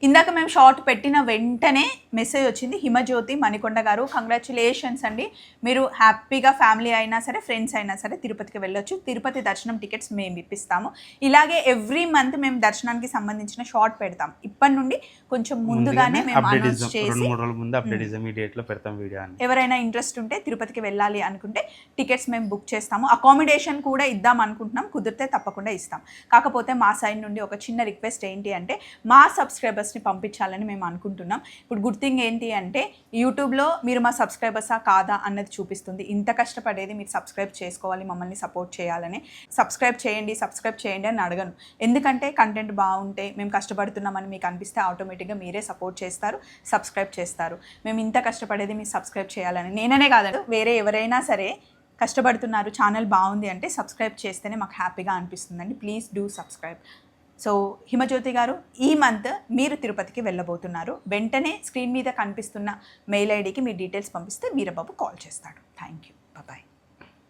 ఇందాక మేము షార్ట్ పెట్టిన వెంటనే మెసేజ్ వచ్చింది, హిమజ్యోతి మణికొండ గారు కంగ్రాచులేషన్స్ అండి, మీరు హ్యాపీగా ఫ్యామిలీ అయినా సరే ఫ్రెండ్స్ అయినా సరే తిరుపతికి వెళ్ళొచ్చు, తిరుపతి దర్శనం టికెట్స్ మేము ఇప్పిస్తాము. ఇలాగే ఎవ్రీ మంత్ మేము దర్శనానికి సంబంధించిన షార్ట్ పెడతాం. ఇప్పటి నుండి కొంచెం ముందుగానే మేము అనౌన్స్ చేసి ఎవరైనా ఇంట్రెస్ట్ ఉంటే తిరుపతికి వెళ్ళాలి అనుకుంటే టికెట్స్ మేము బుక్ చేస్తాము. అకామిడేషన్ కూడా ఇద్దాం అనుకుంటున్నాం, కుదిరితే తప్పకుండా ఇస్తాం. కాకపోతే మా సైడ్ నుండి ఒక చిన్న రిక్వెస్ట్ ఏంటి అంటే మా సబ్స్క్రైబర్స్ని పంపించాలని మేము అనుకుంటున్నాం. ఇప్పుడు గుడ్ థింగ్ ఏంటి అంటే యూట్యూబ్లో మీరు మా సబ్స్క్రైబర్సా కాదా అన్నది చూపిస్తుంది. ఇంత కష్టపడేది మీరు సబ్స్క్రైబ్ చేసుకోవాలి, మమ్మల్ని సపోర్ట్ చేయాలని. సబ్స్క్రైబ్ చేయండి అని అడగను, ఎందుకంటే కంటెంట్ బాగుంటే మేము కష్టపడుతున్నామని మీకు అనిపిస్తే ఆటోమేటిక్గా మీరే సపోర్ట్ చేస్తారు, సబ్స్క్రైబ్ చేస్తారు. మేము ఇంత కష్టపడేది మీరు సబ్స్క్రైబ్ చేయాలని, నేననే కాదు వేరే ఎవరైనా సరే కష్టపడుతున్నారు, ఛానల్ బాగుంది అంటే సబ్స్క్రైబ్ చేస్తేనే మాకు హ్యాపీగా అనిపిస్తుందండి. Please do subscribe. సో హిమజ్యోతి గారు, ఈ మంత్ మీరు తిరుపతికి వెళ్ళబోతున్నారు. వెంటనే స్క్రీన్ మీద కనిపిస్తున్న మెయిల్ ఐడికి మీ డీటెయిల్స్ పంపిస్తే వీరబాబు కాల్ చేస్తాడు. Thank you, bye.